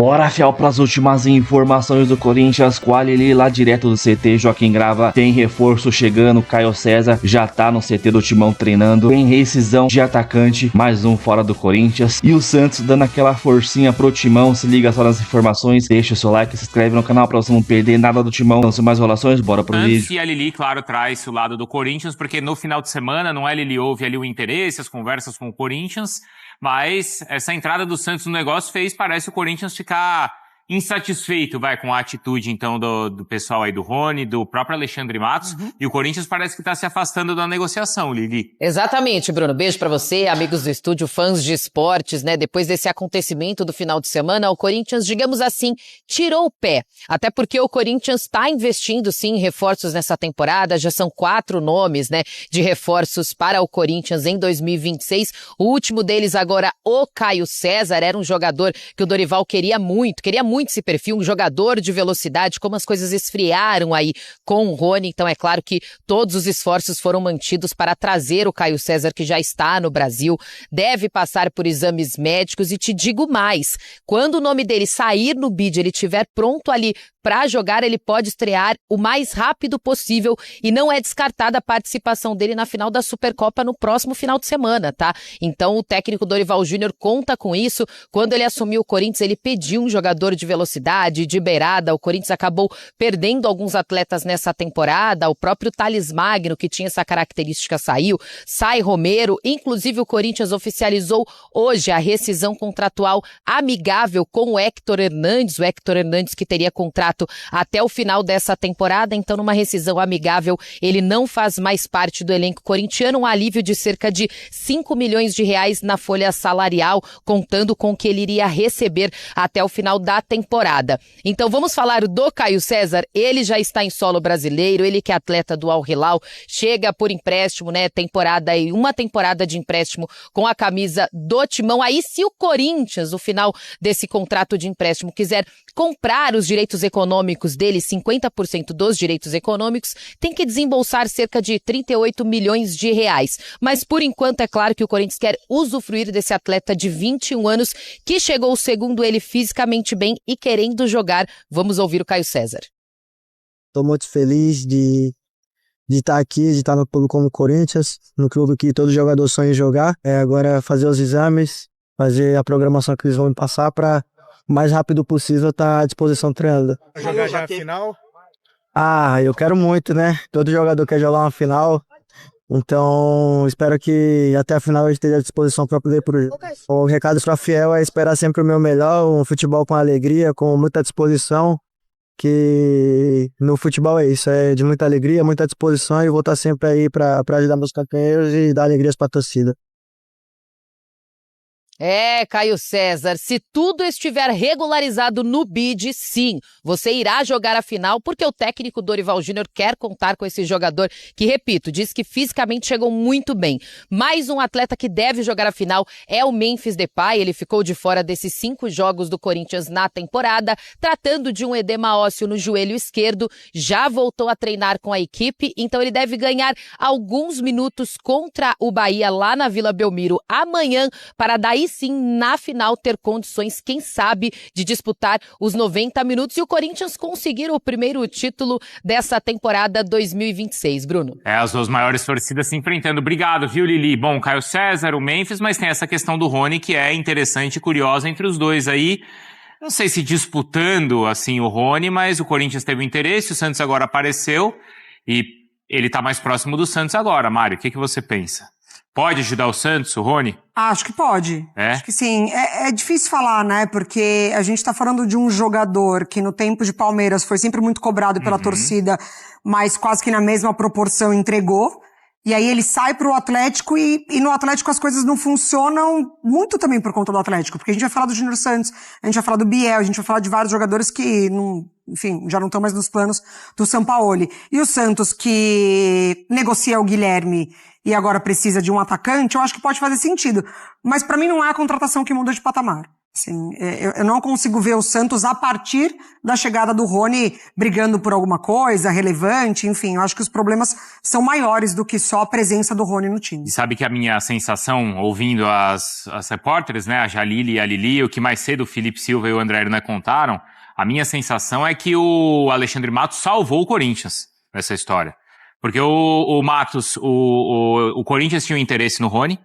Bora, fiel, para as últimas informações do Corinthians. Com a Lili lá direto do CT, Joaquim Grava. Tem reforço chegando, Caio César já tá no CT do Timão treinando. Tem rescisão de atacante, mais um fora do Corinthians. E o Santos dando aquela forcinha pro Timão. Se liga só nas informações, deixa o seu like, se inscreve no canal pra você não perder nada do Timão. Então, sem mais enrolações, bora pro vídeo. E a Lili, claro, traz o lado do Corinthians, porque no final de semana, não é, Lili, houve ali o interesse, as conversas com o Corinthians, mas essa entrada do Santos no negócio parece o Corinthians ficar insatisfeito, com a atitude, então, do pessoal aí do Rony, do próprio Alexandre Matos, e o Corinthians parece que tá se afastando da negociação, Lili. Exatamente, Bruno. Beijo pra você, amigos do estúdio, fãs de esportes, né? Depois desse acontecimento do final de semana, o Corinthians, digamos assim, tirou o pé. Até porque o Corinthians tá investindo, sim, em reforços nessa temporada. Já são 4 nomes, né, de reforços para o Corinthians em 2026. O último deles agora, o Caio César, era um jogador que o Dorival queria muito esse perfil, um jogador de velocidade, como as coisas esfriaram aí com o Rony. Então é claro que todos os esforços foram mantidos para trazer o Caio César, que já está no Brasil, deve passar por exames médicos, e te digo mais, quando o nome dele sair no bid, ele estiver pronto ali para jogar, ele pode estrear o mais rápido possível, e não é descartada a participação dele na final da Supercopa no próximo final de semana, tá? Então o técnico Dorival Júnior conta com isso. Quando ele assumiu o Corinthians, ele pediu um jogador de velocidade, de beirada. O Corinthians acabou perdendo alguns atletas nessa temporada. O próprio Thales Magno, que tinha essa característica, saiu. Sai Romero. Inclusive, o Corinthians oficializou hoje a rescisão contratual amigável com o Héctor Hernandes. O Héctor Hernandes, que teria contrato até o final dessa temporada. Então, numa rescisão amigável, ele não faz mais parte do elenco corintiano. Um alívio de cerca de 5 milhões de reais na folha salarial, contando com o que ele iria receber até o final da temporada. Então vamos falar do Caio César. Ele já está em solo brasileiro, ele que é atleta do Al Hilal, chega por empréstimo, né, uma temporada de empréstimo com a camisa do Timão. Aí, se o Corinthians, no final desse contrato de empréstimo, quiser comprar os direitos econômicos dele, 50% dos direitos econômicos, tem que desembolsar cerca de 38 milhões de reais. Mas por enquanto é claro que o Corinthians quer usufruir desse atleta de 21 anos, que chegou, segundo ele, fisicamente bem e querendo jogar. Vamos ouvir o Caio César. Estou muito feliz de estar aqui, de estar no clube como Corinthians, no clube que todo jogador sonha em jogar. Agora fazer os exames, fazer a programação que eles vão me passar para o mais rápido possível estar à disposição treinando. Jogar já a final? Eu quero muito, né? Todo jogador quer jogar uma final. Então, espero que até a final eu esteja à disposição para poder ir pro jogo. O recado para fiel é esperar sempre o meu melhor, um futebol com alegria, com muita disposição, que no futebol é isso, é de muita alegria, muita disposição, e vou estar sempre aí para ajudar meus companheiros e dar alegrias para a torcida. Caio César, se tudo estiver regularizado no bid, sim, você irá jogar a final, porque o técnico Dorival Júnior quer contar com esse jogador que, repito, diz que fisicamente chegou muito bem. Mais um atleta que deve jogar a final é o Memphis Depay. Ele ficou de fora desses 5 jogos do Corinthians na temporada, tratando de um edema ósseo no joelho esquerdo. Já voltou a treinar com a equipe, então ele deve ganhar alguns minutos contra o Bahia lá na Vila Belmiro amanhã, para daí sim, na final, ter condições, quem sabe, de disputar os 90 minutos e o Corinthians conseguir o primeiro título dessa temporada 2026, Bruno. As 2 maiores torcidas se enfrentando. Obrigado, viu, Lili? Bom, Caio César, o Memphis, mas tem essa questão do Rony, que é interessante e curiosa entre os dois aí. Não sei se disputando, assim, o Rony, mas o Corinthians teve interesse, o Santos agora apareceu e ele tá mais próximo do Santos agora. Mário, o que você pensa? Pode ajudar o Santos, o Rony? Acho que pode. Acho que sim. É difícil falar, né? Porque a gente tá falando de um jogador que no tempo de Palmeiras foi sempre muito cobrado pela torcida, mas quase que na mesma proporção entregou. E aí ele sai pro Atlético e no Atlético as coisas não funcionam muito também por conta do Atlético. Porque a gente vai falar do Júnior Santos, a gente vai falar do Biel, a gente vai falar de vários jogadores que não, enfim, já não estão mais nos planos do Sampaoli. E o Santos, que negocia o Guilherme e agora precisa de um atacante, eu acho que pode fazer sentido. Mas pra mim não é a contratação que muda de patamar. Assim, eu não consigo ver o Santos a partir da chegada do Rony brigando por alguma coisa relevante, enfim, eu acho que os problemas são maiores do que só a presença do Rony no time. E sabe que a minha sensação, ouvindo as repórteres, né, a Jalili e a Lili, o que mais cedo o Felipe Silva e o André Hernan contaram, a minha sensação é que o Alexandre Matos salvou o Corinthians nessa história. Porque o Matos, o Corinthians tinha um interesse no Rony,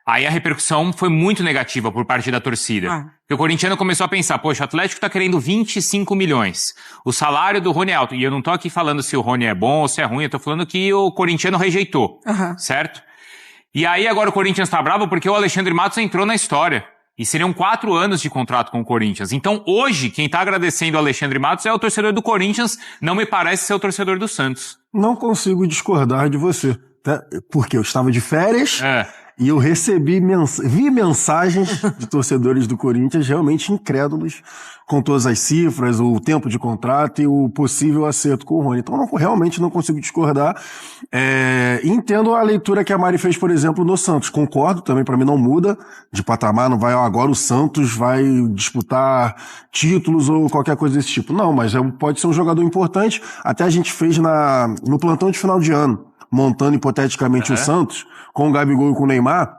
aí a repercussão foi muito negativa por parte da torcida. Porque o corintiano começou a pensar, poxa, o Atlético tá querendo 25 milhões. O salário do Rony é alto. E eu não tô aqui falando se o Rony é bom ou se é ruim, eu tô falando que o corintiano rejeitou, certo? E aí agora o Corinthians tá bravo porque o Alexandre Matos entrou na história. E seriam 4 anos de contrato com o Corinthians. Então hoje, quem tá agradecendo o Alexandre Matos é o torcedor do Corinthians, não me parece ser o torcedor do Santos. Não consigo discordar de você, tá? Porque eu estava de férias... E eu vi mensagens de torcedores do Corinthians realmente incrédulos com todas as cifras, o tempo de contrato e o possível acerto com o Rony. Então, realmente não consigo discordar. Entendo a leitura que a Mari fez, por exemplo, no Santos. Concordo, também para mim não muda de patamar, não vai, agora o Santos vai disputar títulos ou qualquer coisa desse tipo. Não, mas pode ser um jogador importante. Até a gente fez no plantão de final de ano, montando hipoteticamente o Santos, com o Gabigol e com o Neymar,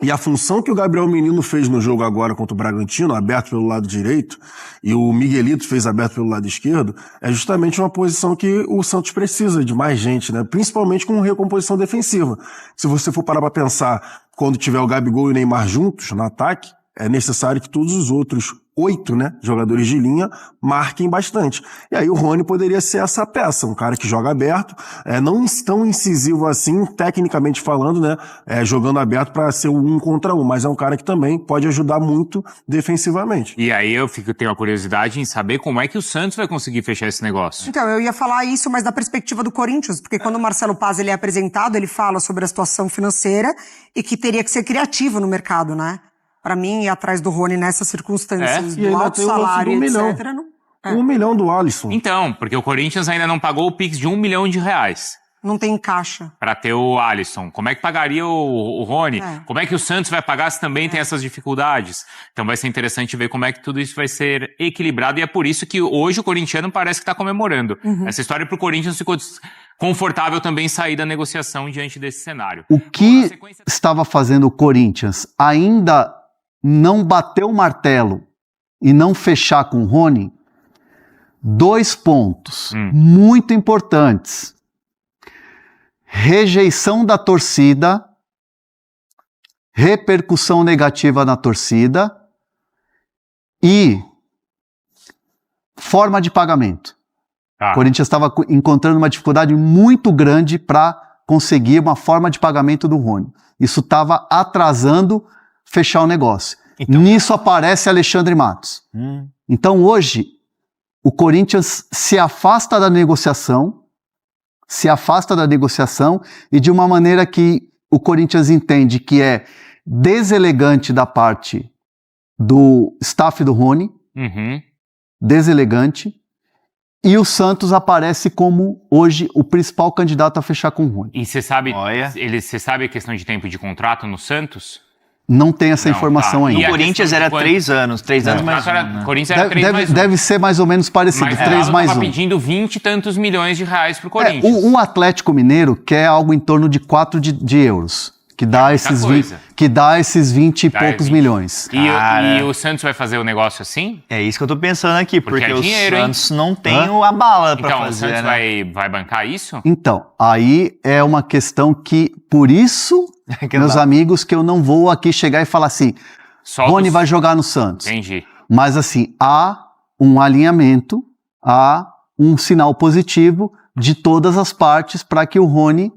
e a função que o Gabriel Menino fez no jogo agora contra o Bragantino, aberto pelo lado direito, e o Miguelito fez aberto pelo lado esquerdo, é justamente uma posição que o Santos precisa de mais gente, né? Principalmente com recomposição defensiva. Se você for parar pra pensar, quando tiver o Gabigol e o Neymar juntos no ataque, é necessário que todos os outros 8, né, jogadores de linha marquem bastante. E aí o Rony poderia ser essa peça, um cara que joga aberto, não tão incisivo assim, tecnicamente falando, né, jogando aberto para ser o 1 contra 1, mas é um cara que também pode ajudar muito defensivamente. E aí tenho a curiosidade em saber como é que o Santos vai conseguir fechar esse negócio. Então, eu ia falar isso, mas da perspectiva do Corinthians, porque quando o Marcelo Paz ele é apresentado, ele fala sobre a situação financeira e que teria que ser criativo no mercado, né? Pra mim, ir atrás do Rony nessas circunstâncias, do alto salário, etc. $1 milhão do Alisson. Então, porque o Corinthians ainda não pagou o Pix de R$1 milhão. Não tem caixa. Pra ter o Alisson. Como é que pagaria o Rony? Como é que o Santos vai pagar se também tem essas dificuldades? Então vai ser interessante ver como é que tudo isso vai ser equilibrado, e é por isso que hoje o corintiano parece que tá comemorando. Essa história pro Corinthians ficou confortável também sair da negociação diante desse cenário. O que estava fazendo o Corinthians ainda não bater o martelo e não fechar com o Rony? 2 pontos muito importantes. Rejeição da torcida, repercussão negativa na torcida e forma de pagamento. O Corinthians estava encontrando uma dificuldade muito grande para conseguir uma forma de pagamento do Rony. Isso estava atrasando fechar o negócio. Então, nisso aparece Alexandre Matos. Então hoje o Corinthians se afasta da negociação e de uma maneira que o Corinthians entende que é deselegante da parte do staff do Rony, deselegante, e o Santos aparece como hoje o principal candidato a fechar com o Rony. E você sabe a questão de tempo de contrato no Santos? Não tem essa informação ainda. No Corinthians era 3 anos, 3 anos mais um. Né? Corinthians era 3 mais 1. Deve ser mais ou menos parecido, mas 3 mais 1. Mas pedindo 20 e tantos milhões de reais pro Corinthians. O Atlético Mineiro quer algo em torno de 4 de euros, que dá esses 20 e poucos milhões. E o Santos vai fazer o negócio assim? É isso que eu tô pensando aqui, porque é dinheiro, o Santos não tem a bala pra fazer, então, o Santos vai bancar isso? Então, aí é uma questão que, por isso, meus amigos, que eu não vou aqui chegar e falar assim, Rony vai jogar no Santos. Entendi. Mas assim, há um alinhamento, há um sinal positivo de todas as partes para que o Rony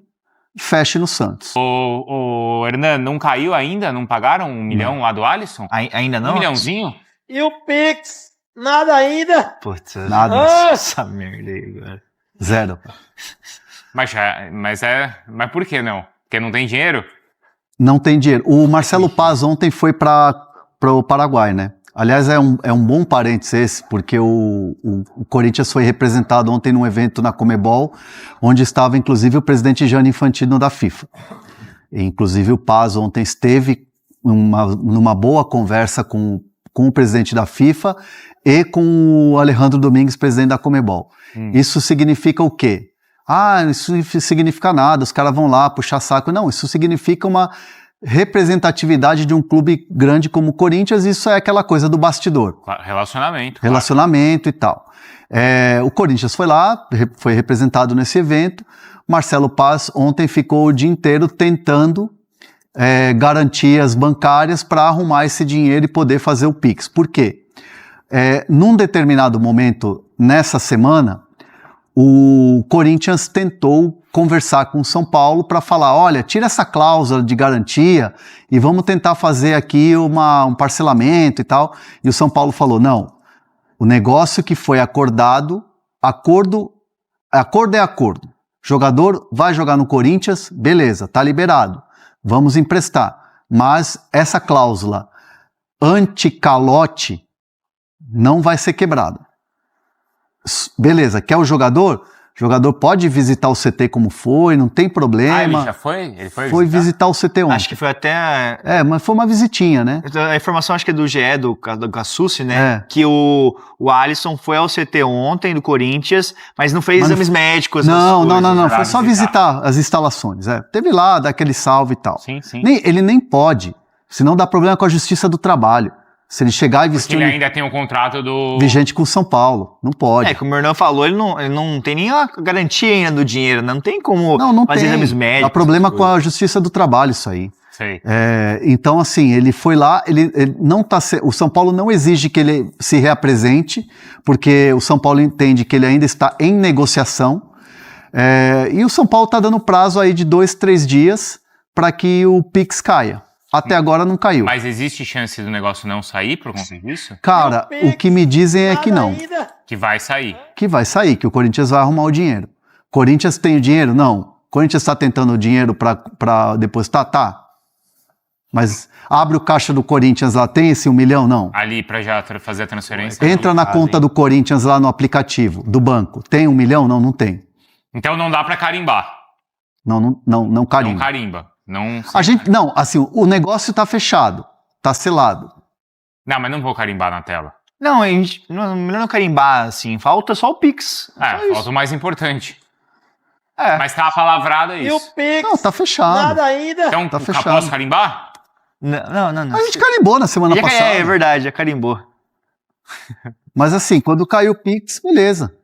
feche no Santos. O Hernan, não caiu ainda? Não pagaram 1 milhão lá do Alisson? Ainda não? 1 milhãozinho? E o Pix? Nada ainda? Putz, nada. Essa merda aí, cara. 0. Mas por que não? Porque não tem dinheiro? Não tem dinheiro. O Marcelo Paz ontem foi para o Paraguai, né? Aliás, é um bom parênteses esse, porque o Corinthians foi representado ontem num evento na Comebol, onde estava inclusive o presidente Gianni Infantino da FIFA. E, inclusive o Paz ontem esteve numa boa conversa com com o presidente da FIFA e com o Alejandro Domingues, presidente da Conmebol. Isso significa o quê? Isso não significa nada, os caras vão lá puxar saco. Não, isso significa uma representatividade de um clube grande como o Corinthians. Isso é aquela coisa do bastidor. Relacionamento e tal. O Corinthians foi lá, foi representado nesse evento. Marcelo Paz ontem ficou o dia inteiro tentando garantias bancárias para arrumar esse dinheiro e poder fazer o Pix. Por quê? Num determinado momento, nessa semana, o Corinthians tentou conversar com o São Paulo para falar, olha, tira essa cláusula de garantia e vamos tentar fazer aqui um parcelamento e tal. E o São Paulo falou, não, o negócio que foi acordado, acordo é acordo. Jogador vai jogar no Corinthians, beleza, tá liberado, vamos emprestar. Mas essa cláusula anti-calote não vai ser quebrada. Beleza, quer o jogador? O jogador pode visitar o CT como foi, não tem problema. Ele já foi? Ele foi visitar o CT ontem. Acho que foi até... mas foi uma visitinha, né? A informação acho que é do GE, do Cassucci, né? Que o Alisson foi ao CT ontem do Corinthians, mas não fez exames médicos. Não. Foi só visitar as instalações. Teve lá, dar aquele salve e tal. Sim. Ele nem pode, senão dá problema com a Justiça do Trabalho. Se ele chegar e vestir... Porque ele ainda tem um contrato vigente com o São Paulo. Não pode. Como o Hernan falou, ele não tem nem a garantia ainda do dinheiro, né? Não tem como fazer exames médicos. Dá problema com a Justiça do Trabalho isso aí. Sei. Então, assim, ele foi lá, ele não tá... O São Paulo não exige que ele se reapresente, porque o São Paulo entende que ele ainda está em negociação. E o São Paulo está dando prazo aí de 2-3 dias para que o Pix caia. Até agora não caiu. Mas existe chance do negócio não sair por conta disso? Cara, o que me dizem é que não. Que vai sair. Que vai sair, que o Corinthians vai arrumar o dinheiro. Corinthians tem o dinheiro? Não. Corinthians está tentando o dinheiro para depositar? Tá. Mas abre o caixa do Corinthians lá, tem esse 1 milhão? Não. Ali para já fazer a transferência? Entra na conta do Corinthians lá no aplicativo do banco. Tem 1 milhão? Não, não tem. Então não dá para carimbar? Não carimba. Não carimba. O negócio tá fechado, tá selado. Não, mas não vou carimbar na tela. Não, melhor não carimbar, assim, falta só o Pix. Falta o mais importante. Mas tá palavrado isso. E o Pix? Não, tá fechado. Nada ainda. Então, tá fechado. Posso carimbar? Não. A gente carimbou na semana passada. É verdade, já carimbou. Mas assim, quando caiu o Pix, beleza.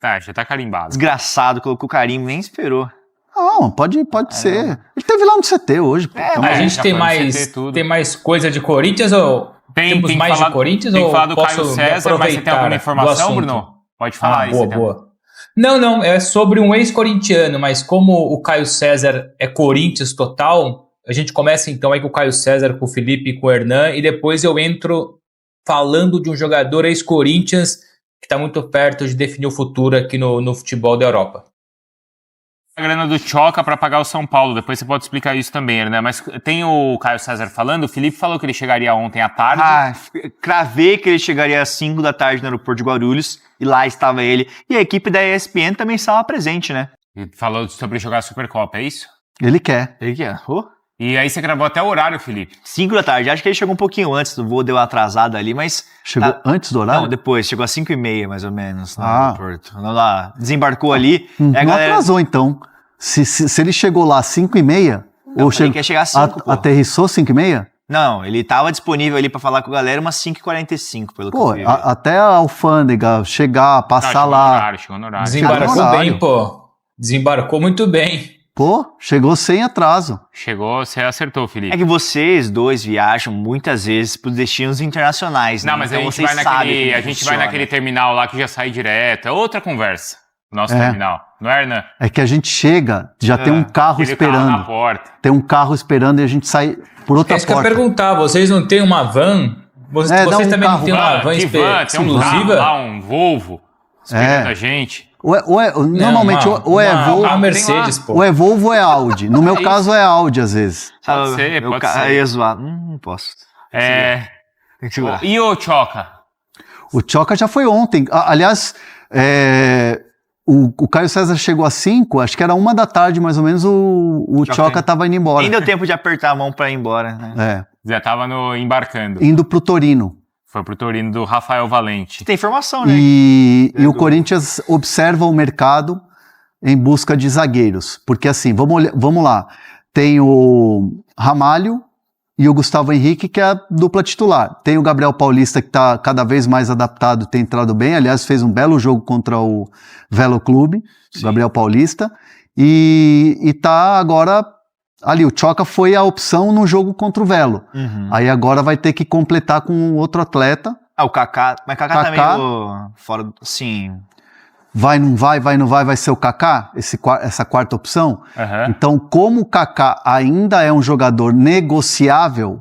Tá, já tá carimbado. Desgraçado, colocou carimbo, nem esperou. Não, pode ser. Ele teve lá no CT hoje. A gente tem mais coisa de Corinthians ou temos mais de Corinthians? Tem que falar ou do Caio César, mas você tem alguma informação, Bruno? Pode falar aí. Boa. Não, é sobre um ex-corintiano, mas como o Caio César é Corinthians total, a gente começa então aí com o Caio César, com o Felipe e com o Hernan, e depois eu entro falando de um jogador ex-Corinthians que está muito perto de definir o futuro aqui no futebol da Europa. A grana do Tchoca para pagar o São Paulo, depois você pode explicar isso também, né? Mas tem o Caio César falando, o Felipe falou que ele chegaria ontem à tarde. Cravei que ele chegaria às 5 da tarde no aeroporto de Guarulhos, e lá estava ele. E a equipe da ESPN também estava presente, né? E falou sobre jogar a Supercopa, é isso? Ele quer. E aí você gravou até o horário, Felipe? 5 da tarde, acho que ele chegou um pouquinho antes, o voo deu uma atrasada ali, mas... Chegou antes do horário? Não, depois, chegou às 5h30 mais ou menos no aeroporto. Lá, desembarcou ali. Não atrasou então. Se ele chegou lá às 5h30, ou quer chegar às 5, aterrissou 5h30? Não, ele estava disponível ali para falar com a galera umas 5h45, pelo que eu vi. Até a alfândega chegar, passar lá. Chegou no horário. Desembarcou bem, pô. Desembarcou muito bem. Pô, chegou sem atraso. Chegou, você acertou, Felipe. É que vocês dois viajam muitas vezes para os destinos internacionais, né? Não, mas então a gente vai naquele terminal lá que já sai direto. É outra conversa, o nosso terminal. Não é, Hernan? É que a gente chega, já tem um carro esperando. Carro na porta. Tem um carro esperando e a gente sai por outra porta. Isso que eu ia perguntar, vocês não têm uma van? Vocês também não têm uma van exclusiva? Tem um carro lá, um Volvo, esperando a gente. Normalmente, ou é Volvo, a Mercedes, pô. ou é Volvo ou é Audi. No meu caso é Audi, às vezes. Pode ser. Aí eu zoar. Não posso. Tem que segurar. E o Tchoca? O Tchoca já foi ontem. Aliás, o Caio César chegou às 5, acho que era 1 da tarde mais ou menos, o Tchoca estava indo embora. Nem deu tempo de apertar a mão para ir embora, né? Já tava embarcando. Indo pro Torino. Foi pro Torino do Rafael Valente. Tem informação, né? E o Corinthians observa o mercado em busca de zagueiros. Porque assim, vamos lá. Tem o Ramalho e o Gustavo Henrique, que é a dupla titular. Tem o Gabriel Paulista, que está cada vez mais adaptado, tem entrado bem. Aliás, fez um belo jogo contra o Velo Clube, o Gabriel Paulista. E tá agora ali. O Choca foi a opção no jogo contra o Velo. Aí agora vai ter que completar com outro atleta. O Kaká. Mas Kaká tá meio fora, sim... Vai, não vai ser o Kaká, essa quarta opção. Então, como o Kaká ainda é um jogador negociável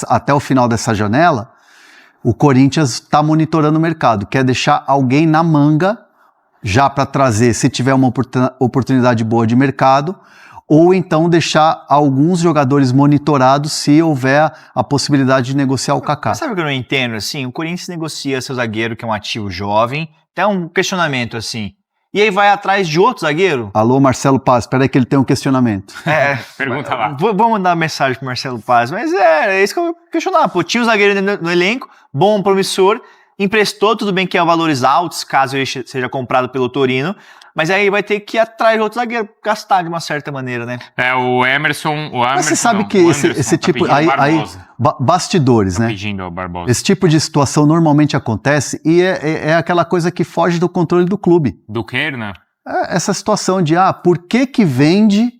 até o final dessa janela, o Corinthians está monitorando o mercado, quer deixar alguém na manga já para trazer, se tiver uma oportunidade boa de mercado, ou então deixar alguns jogadores monitorados se houver a possibilidade de negociar o Kaká. Mas sabe o que eu não entendo? Assim, o Corinthians negocia seu zagueiro, que é um ativo jovem, até um questionamento assim. E aí vai atrás de outro zagueiro? Alô, Marcelo Paz, espera aí que ele tem um questionamento. Pergunta lá. Vou mandar uma mensagem pro Marcelo Paz, mas é isso que eu questionava. Pô, tinha o zagueiro no elenco, bom, promissor, emprestou, tudo bem que é valores altos, caso ele seja comprado pelo Torino, mas aí vai ter que ir atrás de outro zagueiro, gastar de uma certa maneira, né? O Emerson... Mas você sabe que esse tipo... Aí, bastidores, né? Pedindo ao Barbosa. Esse tipo de situação normalmente acontece e é aquela coisa que foge do controle do clube. Do que, né? Essa situação de, por que vende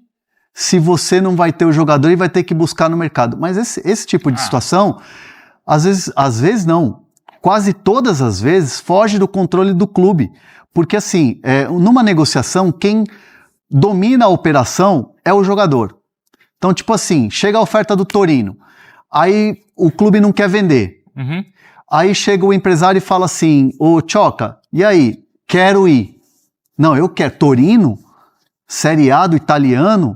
se você não vai ter o jogador e vai ter que buscar no mercado? Mas esse tipo de situação, às vezes não. Quase todas as vezes foge do controle do clube. Porque assim, numa negociação, quem domina a operação é o jogador. Então, tipo assim, chega a oferta do Torino, aí o clube não quer vender. Aí chega o empresário e fala assim, ô Choca, e aí, quero ir. Não, eu quero. Torino, Série A do italiano,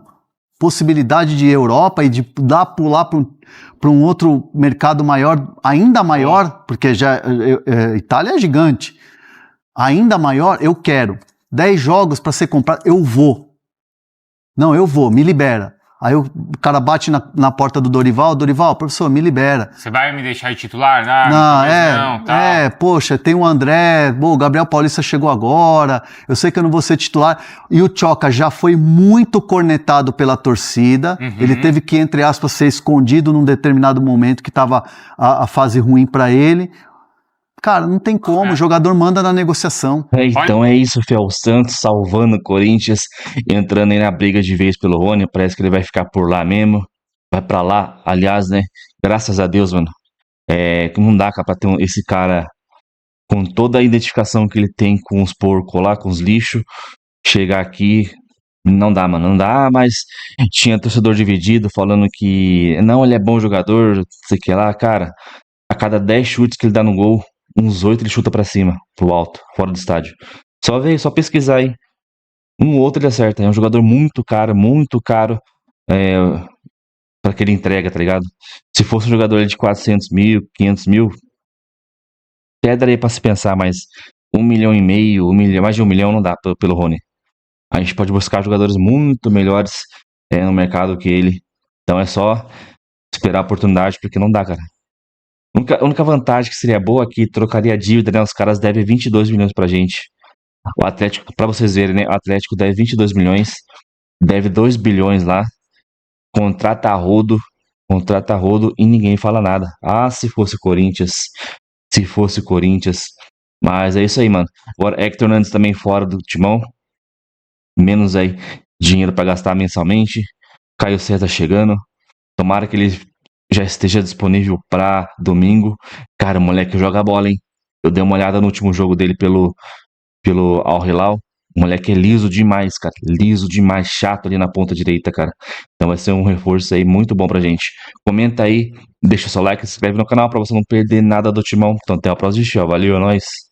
possibilidade de Europa e de pular para um outro mercado maior, ainda maior, porque Itália é gigante. Ainda maior, eu quero. 10 jogos para ser comprado, eu vou. Não, eu vou, me libera. Aí o cara bate na porta do Dorival, professor, me libera. Você vai me deixar de titular? Poxa, tem o André, o Gabriel Paulista chegou agora, eu sei que eu não vou ser titular. E o Choca já foi muito cornetado pela torcida, ele teve que, entre aspas, ser escondido num determinado momento que estava a fase ruim para ele. Cara, não tem como, o jogador manda na negociação. Então é isso, Fel. O Santos salvando o Corinthians, entrando aí na briga de vez pelo Rony. Parece que ele vai ficar por lá mesmo. Vai pra lá, aliás, né? Graças a Deus, mano. Não dá pra ter esse cara com toda a identificação que ele tem com os porcos lá, com os lixos. Chegar aqui, não dá, mano. Não dá, mas tinha torcedor dividido falando que não, ele é bom jogador, não sei o que lá. Cara, a cada 10 chutes que ele dá no gol, uns 8 ele chuta pra cima, pro alto, fora do estádio. Só pesquisar aí. Um ou outro ele acerta. É um jogador muito caro pra que ele entrega, tá ligado? Se fosse um jogador de 400 mil, 500 mil, até daria pra se pensar, mas 1,5 milhão, mais de 1 milhão não dá pelo Rony. A gente pode buscar jogadores muito melhores no mercado que ele. Então é só esperar a oportunidade, porque não dá, cara. A única vantagem que seria boa é que trocaria a dívida, né? Os caras devem 22 milhões pra gente. O Atlético, pra vocês verem, né? O Atlético deve 22 milhões, deve 2 bilhões lá, contrata a rodo e ninguém fala nada. Se fosse Corinthians. Mas é isso aí, mano. Agora, Hector Hernandes também fora do timão. Menos aí dinheiro pra gastar mensalmente. Caio César chegando. Tomara que ele já esteja disponível pra domingo. Cara, o moleque joga bola, hein? Eu dei uma olhada no último jogo dele pelo Al Hilal. O moleque é liso demais, cara. Liso demais, chato ali na ponta direita, cara. Então vai ser um reforço aí muito bom pra gente. Comenta aí, deixa o seu like, se inscreve no canal pra você não perder nada do timão. Então até a próxima, valeu, é nóis.